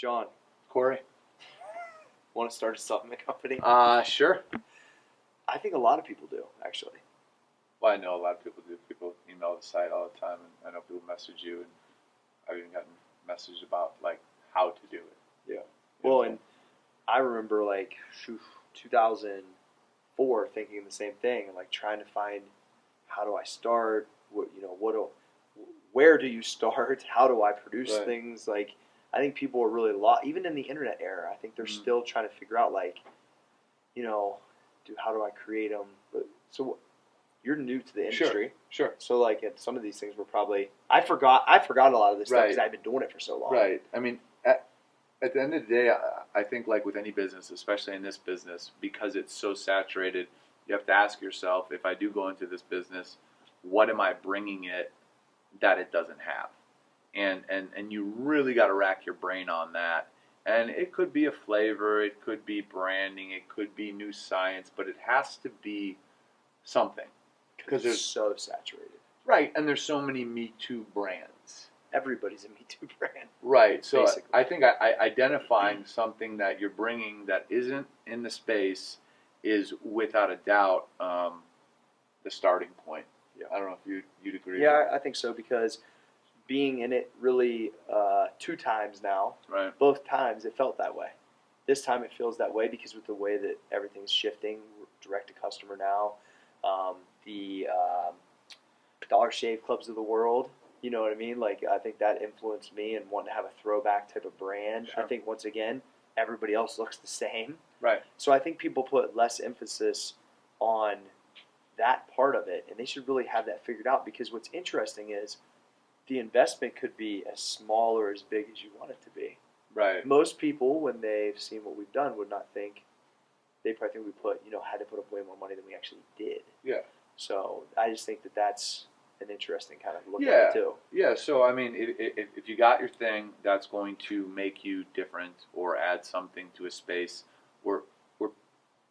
John, Cory? want to start a supplement company? Sure. I think a lot of people do, actually. Well, I know a lot of people do. People email the site all the time, and I know people message you, and I've even gotten messages about like how to do it. Yeah. Well, and I remember like 2004 thinking the same thing, and like trying to find how do I start? Where do you start? How do I produce Right. things? Like, I think people are really lost, even in the internet era. I think they're still trying to figure out like, how do I create them? But so you're new to the industry, Sure. so like some of these things were probably I forgot a lot of this stuff because Right. I've been doing it for so long. Right. I mean, at the end of the day, I think like with any business, especially in this business, because it's so saturated, you have to ask yourself, if I do go into this business, what am I bringing it that it doesn't have? And you really got to rack your brain on that. And it could be a flavor, it could be branding, it could be new science, but it has to be something. Because it's so saturated. Right, and there's so many Me Too brands. Everybody's a Me Too brand. Right, so basically. I think identifying something that you're bringing that isn't in the space is without a doubt the starting point. Yeah. I don't know if you'd agree. Yeah, I think so, because being in it really 2 times now, Right. both times it felt that way. This time it feels that way because with the way that everything's shifting, direct to customer now, the Dollar Shave Clubs of the world, you know what I mean? Like, I think that influenced me and wanting to have a throwback type of brand. Sure. I think, once again, everybody else looks the same. Right. So I think people put less emphasis on that part of it, and they should really have that figured out, because what's interesting is the investment could be as small or as big as you want it to be. Right. Most people, when they've seen what we've done, would not think, they probably think we had to put up way more money than we actually did. Yeah. So I just think that that's an interesting kind of look at Yeah. it too. Yeah, so I mean, if you got your thing that's going to make you different or add something to a space where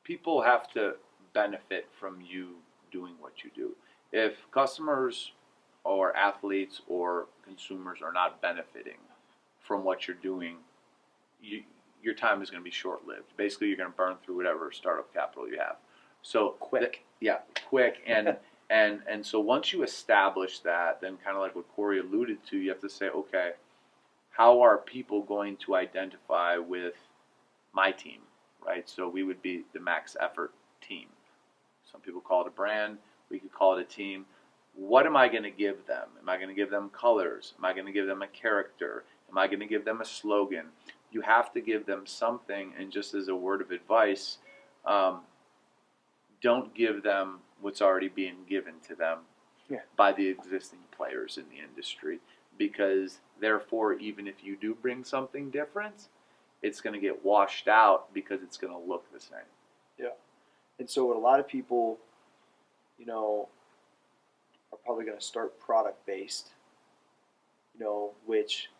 people have to benefit from you doing what you do. If customers or athletes or consumers are not benefiting from what you're doing, your time is going to be short-lived. Basically, you're going to burn through whatever startup capital you have. So Quick. Quick. And so once you establish that, then kind of like what Cory alluded to, you have to say, okay, how are people going to identify with my team, right? So we would be the max effort team. Some people call it a brand. We could call it a team. What am I going to give them? Am I going to give them colors? Am I going to give them a character? Am I going to give them a slogan? You have to give them something, and just as a word of advice, don't give them what's already being given to them by the existing players in the industry, because therefore, even if you do bring something different, it's going to get washed out because it's going to look the same. Yeah. And so what a lot of people, are probably going to start product-based, which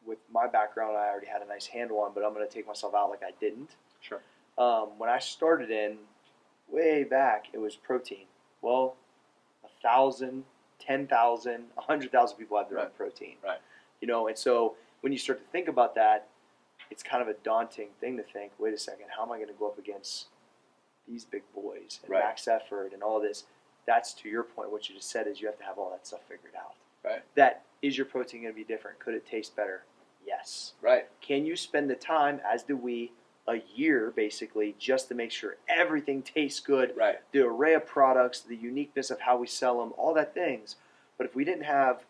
with my background I already had a nice handle on, but I'm going to take myself out like I didn't. Sure. When I started in way back, it was protein. Well, 1,000, 10,000, 100,000 people have their own protein. Right. And so when you start to think about that, it's kind of a daunting thing to think, wait a second, how am I going to go up against these big boys and max effort and all this? That's, to your point, what you just said is you have to have all that stuff figured out. Right. That, is your protein going to be different? Could it taste better? Yes. Right. Can you spend the time, as do we, a year basically, just to make sure everything tastes good? Right. The array of products, the uniqueness of how we sell them, all that things. But if we didn't have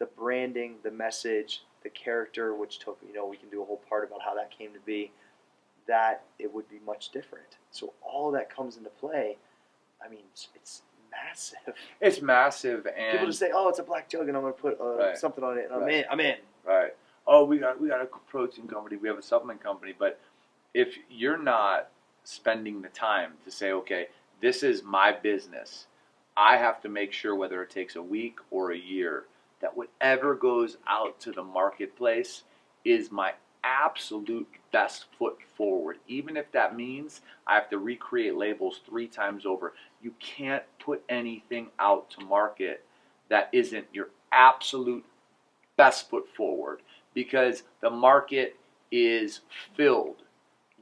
the branding, the message, the character, which took, we can do a whole part about how that came to be, that it would be much different. So all of that comes into play. I mean, it's massive. It's massive, and people just say, "Oh, it's a black jug, and I'm going to put something on it, and I'm in." Right. Oh, we got a protein company. We have a supplement company. But if you're not spending the time to say, "Okay, this is my business," I have to make sure, whether it takes a week or a year, that whatever goes out to the marketplace is my absolute best foot forward, even if that means I have to recreate labels 3 times over. You can't put anything out to market that isn't your absolute best foot forward, because the market is filled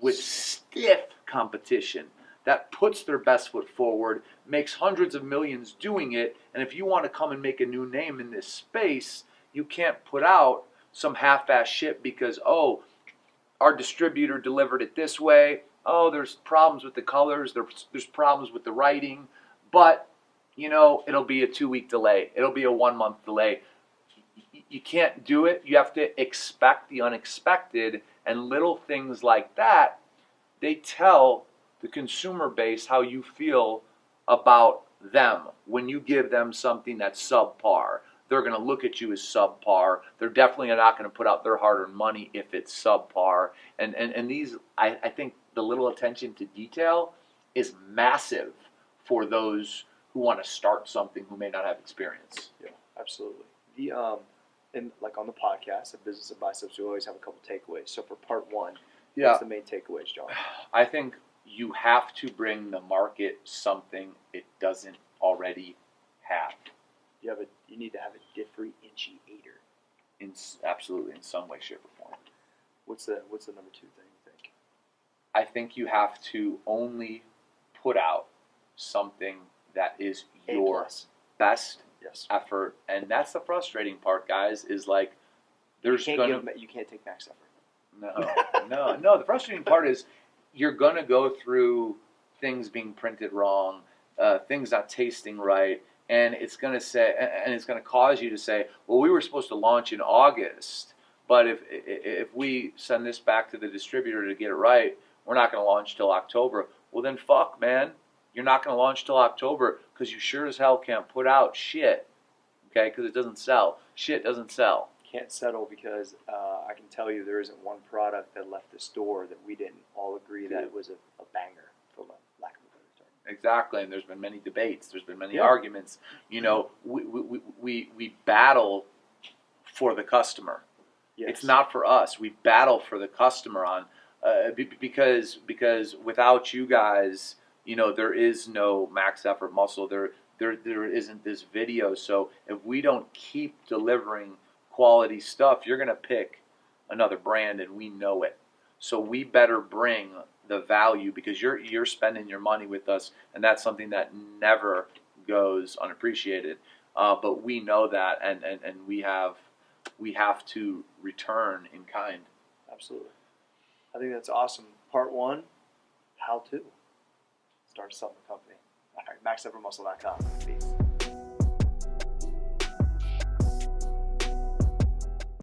with stiff competition that puts their best foot forward, makes hundreds of millions doing it, and if you want to come and make a new name in this space, you can't put out some half-ass shit because, oh, our distributor delivered it this way, oh, there's problems with the colors, there's problems with the writing, but, it'll be a 2-week delay, it'll be a 1-month delay. You can't do it. You have to expect the unexpected, and little things like that, they tell the consumer base how you feel about them. When you give them something that's subpar, they're going to look at you as subpar. They're definitely not going to put out their hard-earned money if it's subpar. And these, I think the little attention to detail is massive for those who want to start something who may not have experience. Yeah, absolutely. And like on the podcast, a business of biceps, we always have a couple takeaways. So for part 1, what's the main takeaways, John? I think you have to bring the market something it doesn't already have. You need to have a differentiator. Absolutely, in some way, shape, or form. What's the number 2 thing you think? I think you have to only put out something that is your best effort, and that's the frustrating part, guys. Is like you can't take max effort. No. The frustrating part is you're gonna go through things being printed wrong, things not tasting right, and it's gonna cause you to say, well, we were supposed to launch in August, but if we send this back to the distributor to get it right, we're not gonna launch till October. Well, then fuck, man. You're not going to launch till October because you sure as hell can't put out shit, okay? Because it doesn't sell. Shit doesn't sell. Can't settle because I can tell you there isn't one product that left the store that we didn't all agree that it was a banger, for lack of a better term. Exactly, and there's been many debates. There's been many arguments. We battle for the customer. Yes. It's not for us. We battle for the customer because without you guys, there is no max effort muscle. There isn't this video. So if we don't keep delivering quality stuff, you're going to pick another brand, and we know it. So we better bring the value because you're spending your money with us, and that's something that never goes unappreciated. But we know that, and we have to return in kind. Absolutely. I think that's awesome. Part 1, how to start a supplement company. All right, maxeffortmuscle.com.